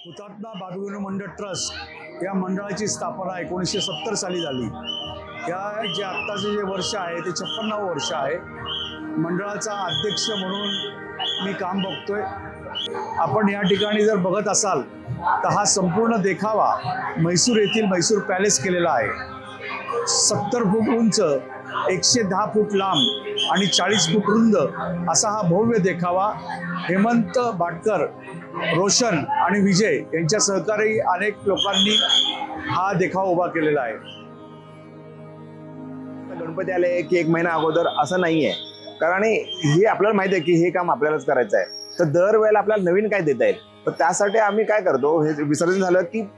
हुतात्मा बालविनोद मंडळ ट्रस्ट या मंडळाची स्थापना 1970 साली झाली। या जे आत्ताचे जे वर्ष आहे ते 56वे वर्ष आहे। मंडळाचा अध्यक्ष म्हणून मी काम बघतोय। आपण या ठिकाणी जर बघत असाल तर हा संपूर्ण देखावा म्हैसूर येथील म्हैसूर पॅलेस केलेला आहे। 70 फूट उंच, 110 फूट लांब आणि 40 फूट रुंद असा हा भव्य देखावा हेमंत भाटकर, रोशन आणि विजय यांच्या सहकारी अनेक लोकांनी हा देखावा उभा केलेला आहे। गणपती आले की एक महिना अगोदर असं नाहीये, कारण हे आपल्याला माहिती आहे की हे काम आपल्यालाच करायचं आहे। तर दरवेळेला आपल्याला नवीन काय देता येईल, तर त्यासाठी आम्ही काय करतो, हे विसर्जन झालं की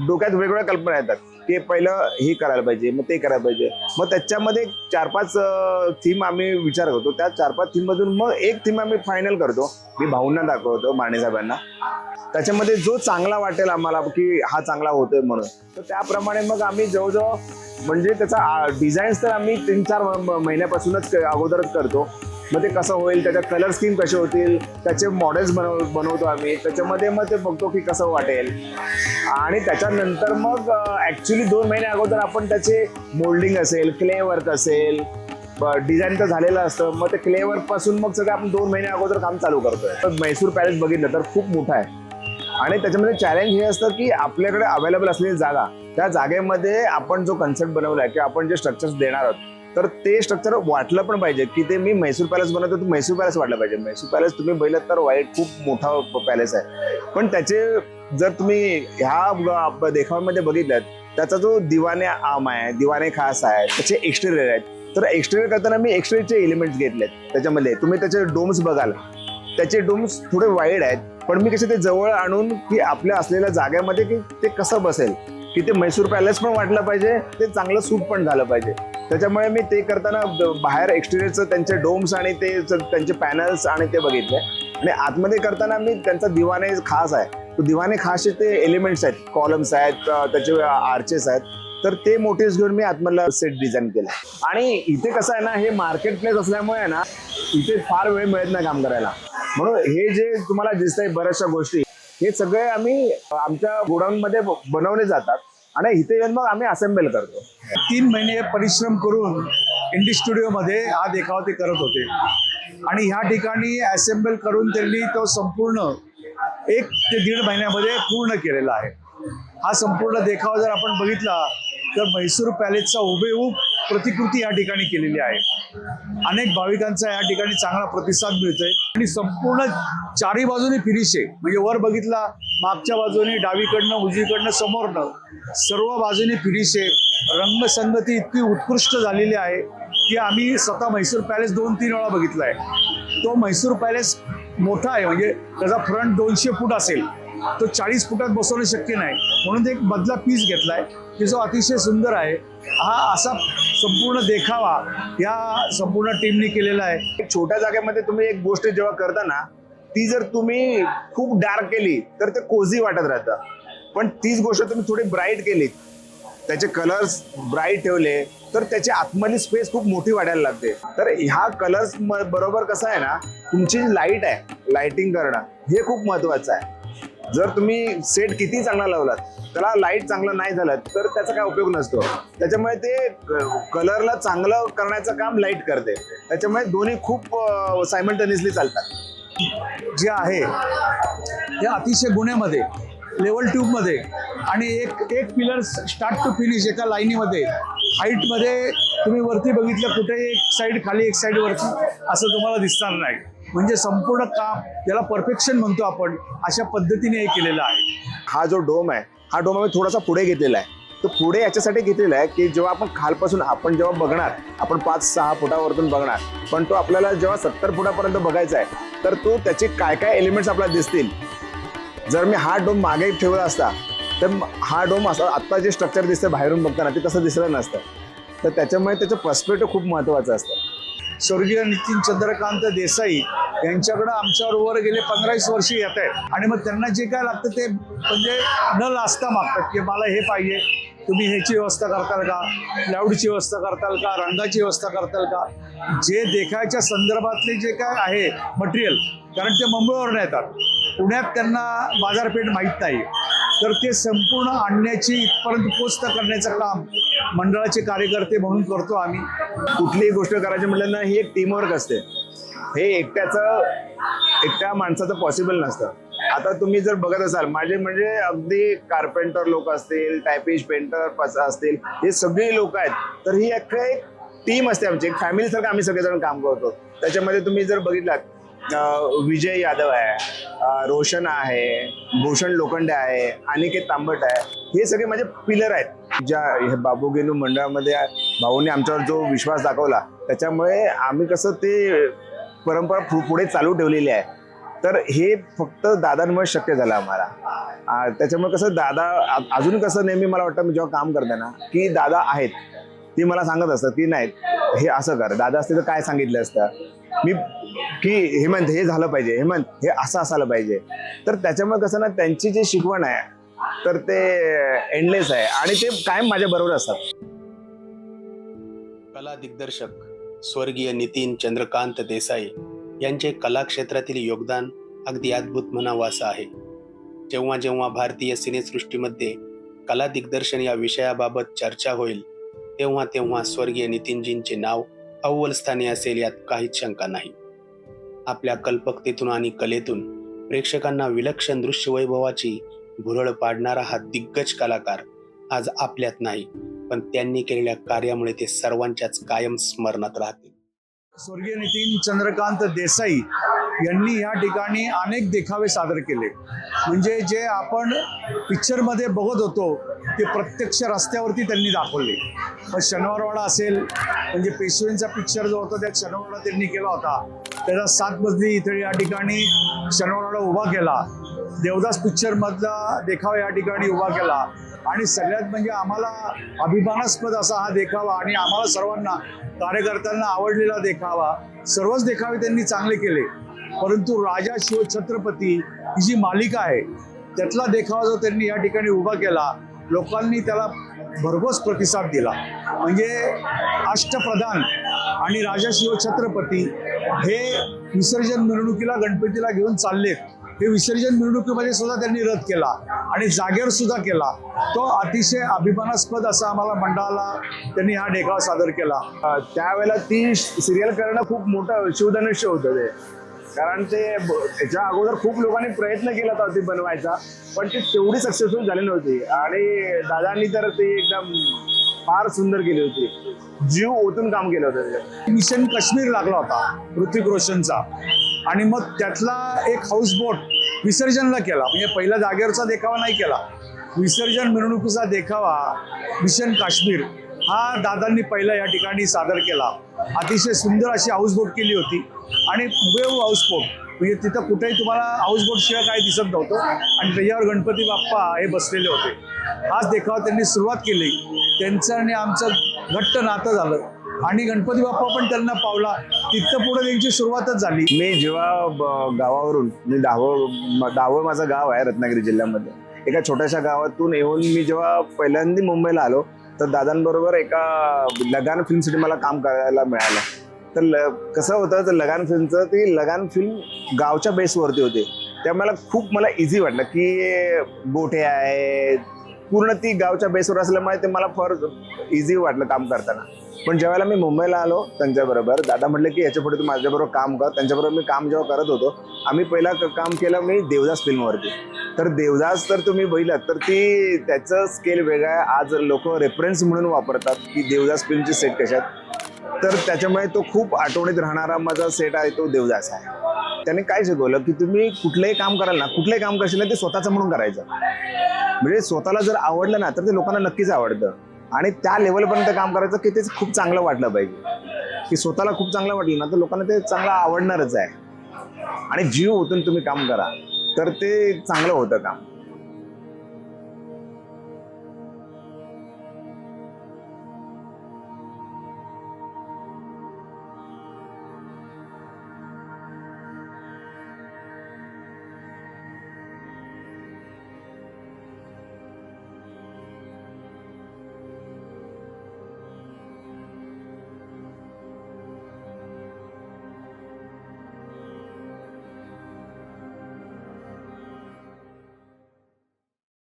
डोक्यात वेगवेगळ्या कल्पना येतात की पहिलं हे करायला पाहिजे, मग ते करायला पाहिजे। मग त्याच्यामध्ये 4-5 थीम आम्ही विचार करतो। त्या 4-5 थीम मधून मग एक थीम आम्ही फायनल करतो। मी भाऊंना दाखवतो, माने साहेबांना, त्याच्यामध्ये जो चांगला वाटेल आम्हाला की हा चांगला होतोय म्हणून, तर त्याप्रमाणे मग आम्ही जवळजवळ म्हणजे त्याचा डिझाईन्स तर आम्ही 3-4 महिन्यापासूनच अगोदरच करतो। मग ते कसं होईल, त्याच्या कलर स्कीम कसे होतील, त्याचे मॉडेल्स बनवतो आम्ही। त्याच्यामध्ये मग ते बघतो की कसं वाटेल, आणि त्याच्यानंतर मग ऍक्च्युली 2 महिने अगोदर आपण त्याचे मोल्डिंग असेल, क्ले वर्क असेल, डिझाईन तर झालेलं असतं। मग ते क्ले वर्क पासून मग सगळं आपण 2 महिने अगोदर काम चालू करतोय। तर म्हैसूर पॅलेस बघितलं तर खूप मोठा आहे, आणि त्याच्यामध्ये चॅलेंज हे असतं की आपल्याकडे अवेलेबल असलेली जागा, त्या जागेमध्ये आपण जो कन्सेप्ट बनवलाय की आपण जे स्ट्रक्चर्स देणार आहोत, तर ते स्ट्रक्चर वाटलं पण पाहिजे की ते मी म्हैसूर पॅलेस बनवतो तर म्हैसूर पॅलेस वाटलं पाहिजे। म्हैसूर पॅलेस तुम्ही बघितलं तर वाईट खूप मोठा पॅलेस आहे, पण त्याचे जर तुम्ही ह्या देखाव्यामध्ये बघितलं, त्याचा जो दिवाने आम आहे, दिवाने खास आहे, त्याचे एक्सटेरियर आहेत। तर एक्सटेरियर करताना मी एक्सटेरियरचे एलिमेंट्स घेतलेत। त्याच्यामध्ये तुम्ही त्याचे डोम्स बघाल, त्याचे डोम्स थोडे वाईड आहेत, पण मी कसे ते जवळ आणून की आपल्या असलेल्या जागेमध्ये की ते कसं बसेल, की ते म्हैसूर पॅलेस पण वाटलं पाहिजे, ते चांगलं सूट पण झालं पाहिजे। त्याच्यामुळे मी ते करताना बाहेर एक्सटेरियरचं त्यांचे डोम्स आणि ते त्यांचे पॅनल्स आणि ते बघितले, आणि आतमध्ये करताना मी त्यांचा दिवाने खास आहे, तो दिवाने खासचे ते एलिमेंट्स आहेत, कॉलम्स आहेत, त्याचे आर्चेस आहेत, तर ते मोटिव्स घेऊन मी आतमधला सेट डिझाईन केला। आणि इथे कसं आहे ना, हे मार्केट प्लेस असल्यामुळे ना इथे फार वेळ मिळत नाही काम करायला, म्हणून हे जे तुम्हाला दिसतंय बऱ्याचशा गोष्टी, हे सगळे आम्ही आमच्या गोडाऊन मध्ये बनवले जातात, आणि इथे येऊन मग आम्ही असेंबल करतो। 3 महिने परिश्रम करून इंडी स्टुडिओ मध्ये हा देखावा ते करत होते, आणि ह्या ठिकाणी असेंबल करून त्यांनी तो संपूर्ण 1 ते 1.5 महिन्यामध्ये पूर्ण केलेला आहे। हा संपूर्ण देखावा जर आपण बघितला तर म्हैसूर पॅलेसचा हुबेहूब प्रतिकृती या ठिकाणी केलेली आहे। अनेक भाविकांचा या ठिकाणी चांगला प्रतिसाद मिळतोय, आणि संपूर्ण 4ही बाजूनी फिनिश आहे। म्हणजे वर बघितला, मागच्या बाजूने, डावीकडनं, उजवीकडनं, समोरनं, सर्व बाजूने फिनिश आहे। रंगसंगती इतकी उत्कृष्ट झालेली आहे की आम्ही स्वतः म्हैसूर पॅलेस 2-3 वेळा बघितलाय। तो म्हैसूर पॅलेस मोठा आहे, म्हणजे त्याचा फ्रंट 200 फूट असेल, तो 40 फुटात बसवणं शक्य नाही, म्हणून एक मधला पीस घेतलाय की जो अतिशय सुंदर आहे। हा असा संपूर्ण देखावा या संपूर्ण टीमने केलेला आहे। छोट्या जागेमध्ये तुम्ही एक गोष्ट जेव्हा करता ना, ती जर तुम्ही खूप डार्क केली तर ते कोझी वाटत राहतं, पण तीच गोष्ट तुम्ही थोडी ब्राईट केली, त्याचे कलर्स ब्राईट ठेवले, तर त्याची आतमधली स्पेस खूप मोठी वाढायला लागते। तर ह्या कलर्स बरोबर कसं आहे ना, तुमची लाईट आहे, लाईटिंग करणं हे खूप महत्वाचं आहे। जर तुम्ही सेट किती चांगला लावलात, त्याला लाईट चांगलं नाही झालं तर त्याचा काय उपयोग नसतो। त्याच्यामुळे ते कलरला चांगलं करण्याचं काम लाईट करते, त्याच्यामुळे दोन्ही खूप सायमल्टेनियसली चालतात। जे आहे ते अतिशय गुन्ह्यामध्ये, लेवल ट्यूबमध्ये, आणि एक पिलर स्टार्ट टू फिनिश एका लाईनीमध्ये, हाईटमध्ये तुम्ही वरती बघितलं कुठे एक साईड खाली एक साईड वरती असं तुम्हाला दिसणार नाही। म्हणजे संपूर्ण काम, ज्याला परफेक्शन म्हणतो आपण, अशा पद्धतीने हे केलेलं आहे। हा जो डोम आहे, हा डोम आम्ही थोडासा पुढे घेतलेला आहे। तो पुढे याच्यासाठी घेतलेला आहे की जेव्हा आपण खालपासून आपण जेव्हा बघणार, आपण 5-6 फुटावरतून बघणार, पण तो आपल्याला जेव्हा 70 फुटापर्यंत बघायचा आहे, तर तो त्याचे काय काय एलिमेंट्स आपल्याला दिसतील। जर मी हा डोम मागे ठेवला असता तर हा डोम असं आत्ता जे स्ट्रक्चर दिसतं बाहेरून बघताना ते तसं दिसलं नसतं। तर त्याच्यामुळे त्याचं पर्स्पेक्टिव्ह खूप महत्त्वाचं असतं। स्वर्गीय नितीन चंद्रकांत देसाई यांच्याकडं आमच्याबरोबर गेले 15-20 वर्ष येत आहेत, आणि मग त्यांना जे काय लागतं ते म्हणजे न लाजता मागतात की मला हे पाहिजे, तुम्ही ह्याची व्यवस्था करताल का, लाऊडची व्यवस्था करताल का, रंगाची व्यवस्था करताल का, जे देखायच्या संदर्भातले जे काय आहे मटेरियल, कारण ते मुंबईवरून येतात, पुण्यात त्यांना बाजारपेठ माहीत नाही, तर ते संपूर्ण आणण्याची इथपर्यंत पोचत करण्याचं काम मंडळाचे कार्यकर्ते म्हणून करतो आम्ही. कुठलीही गोष्ट करायची म्हटलं ना, ही एक टीमवर्क असते. हे एकट्या माणसाचं पॉसिबल नसतं. आता तुम्ही जर बघत असाल, माझे म्हणजे अगदी कार्पेंटर लोक असतील, टायपिस्ट, पेंटर असतील, हे सगळे लोक आहेत. तर ही एक टीम असते आमची, एक फॅमिली सारखं आम्ही सगळेजण काम करतो. त्याच्यामध्ये तुम्ही जर बघितलात, विजय यादव आहे, रोशन आहे, भूषण लोखंडे आहे, अनिकेत तांबट आहे, हे सगळे माझे पिलर आहेत. ज्या हे बाबू गेनू मंडळामध्ये भाऊने आमच्यावर जो विश्वास दाखवला, त्याच्यामुळे आम्ही कसं ते परंपरा पुढे चालू ठेवलेली आहे. तर हे फक्त दादांमुळे शक्य झालं आम्हाला. त्याच्यामुळे कसं दादा अजून कसं नेहमी मला वाटतं, मी जेव्हा काम करताना की दादा आहेत, ती मला सांगत असतात की नाही हे असं कर. दादा असते तर काय सांगितलं असतं मी, की हेमंत हे झालं पाहिजे, हेमंत हे असं असायला पाहिजे. तर त्याच्यामुळे कसं ना, त्यांची जी शिकवण आहे तर ते एंडलेस आहे आणि ते कायम माझ्या बरोबर असतात. कला दिग्दर्शक स्वर्गीय नितीन चंद्रकांत देसाई यांचे कला क्षेत्रातील योगदान अगदी अद्भुत म्हणावं असं आहे. जेव्हा जेव्हा भारतीय सिनेसृष्टीमध्ये कला दिग्दर्शन या विषयाबाबत चर्चा होईल, तेव्हा तेव्हा स्वर्गीय नितीनजींचे नाव अव्वल स्थानी असेल यात काहीच शंका नाही. आपल्या कल्पकतेतून आणि कलेतून प्रेक्षकांना विलक्षण दृश्यवैभवाची भुरळ पाडणारा हा दिग्गज कलाकार आज आपल्यात नाही, पण त्यांनी केलेल्या कार्यामुळे ते सर्वांच्याच कायम स्मरणात राहतील. स्वर्गीय नितीन चंद्रकांत देसाई यांनी या ठिकाणी अनेक देखावे सादर केले. म्हणजे जे आपण पिक्चरमध्ये बघत होतो ते प्रत्यक्ष रस्त्यावरती त्यांनी दाखवले. मग शनिवारवाडा असेल, म्हणजे पेशव्यांचा पिक्चर जो होता त्यात शनिवारवाडा त्यांनी केला होता. त्याचा 7 मजली इथे या ठिकाणी शनिवारवाडा उभा केला. देवदास पिक्चरमधला देखावा या ठिकाणी उभा केला. आणि सगळ्यात म्हणजे आम्हाला अभिमानास्पद असा हा देखावा आणि आम्हाला सर्वांना कार्यकर्त्यांना आवडलेला देखावा, सर्वच देखावे त्यांनी चांगले केले. परंतु राजा शिवछत्रपती ही जी मालिका आहे त्यातला देखावा जो त्यांनी या ठिकाणी उभा केला, लोकांनी त्याला भरघोस प्रतिसाद दिला. म्हणजे अष्टप्रधान आणि राजा शिवछत्रपती हे विसर्जन मिरवणुकीला गणपतीला घेऊन चाललेत. हे विसर्जन मिरवणुकीमध्ये सुद्धा त्यांनी रद्द केला आणि जागेवर सुद्धा केला. तो अतिशय अभिमानास्पद असा आम्हाला मंडळाला त्यांनी हा देखावा सादर केला. त्यावेळेला ती सिरियल करणं खूप मोठं शिवधनुष्य होतं ते. कारण ते त्याच्या अगोदर खूप लोकांनी प्रयत्न केला होता ती बनवायचा, पण ती तेवढी सक्सेसफुल झाली नव्हती. आणि दादांनी तर ती एकदम फार सुंदर केली होती, जीव ओतून काम केलं होतं. मिशन काश्मीर लागला होता ऋतिक रोशनचा, आणि मग त्यातला एक हाऊसबोट विसर्जनला केला. म्हणजे पहिला जागेवरचा देखावा नाही केला, विसर्जन मिरवणुकीचा देखावा मिशन काश्मीर हा दादांनी पहिला या ठिकाणी सादर केला. अतिशय सुंदर अशी हाऊसबोट केली होती आणि हुबेहूब हाऊसबोट, म्हणजे तिथं कुठेही तुम्हाला हाऊसबोट शिवाय काय दिसत नव्हतं. आणि त्याच्यावर गणपती बाप्पा हे बसलेले होते. हाच देखावा त्यांनी सुरुवात केली. त्यांचं आणि आमचं घट्ट नातं झालं आणि गणपती बाप्पा पण त्यांना पावला. तिथं पुढे त्यांची सुरुवातच झाली. मी जेव्हा गावावरून, मी दाभोळ माझं गाव आहे रत्नागिरी जिल्ह्यामध्ये, एका छोट्याशा गावातून येऊन मी जेव्हा पहिल्यांदा मुंबईला आलो, तर दादांबरोबर एका लगान फिल्मसाठी मला काम करायला मिळालं. तर कसं होतं, तर लगान फिल्मचं, ती लगान फिल्म गावच्या बेसवरती होती. त्यामुळे मला इझी वाटलं की गोठे आहे, पूर्ण ती गावच्या बेसवर असल्यामुळे ते मला फार इझी वाटलं काम करताना. पण ज्यावेळेला मी मुंबईला आलो त्यांच्याबरोबर, दादा म्हटलं की याच्या पुढे तू माझ्याबरोबर काम कर. त्यांच्याबरोबर मी काम जेव्हा करत होतो, आम्ही पहिला काम केलं मी देवदास फिल्मवरती. तर देवदास तर तुम्ही बघितलात तर ती त्याचं स्केल वेगळं आहे. आज लोक रेफरन्स म्हणून वापरतात की देवदास फिल्मची सेट कशात. तर त्याच्यामुळे तो खूप आठवणीत राहणारा माझा सेट आहे तो देवदास आहे. त्याने काय शिकवलं की तुम्ही कुठलंही काम कराल ना, कुठलंही काम करशील ना, ते स्वतःचं म्हणून करायचं. म्हणजे स्वतःला जर आवडलं ना तर ते लोकांना नक्कीच आवडतं. आणि त्या लेवलपर्यंत काम करायचं की ते खूप चांगलं वाटलं पाहिजे. की स्वतःला खूप चांगलं वाटलं ना तर लोकांना ते चांगलं आवडणारच आहे. आणि जीव ओतून तुम्ही काम करा तर ते चांगलं होतं काम.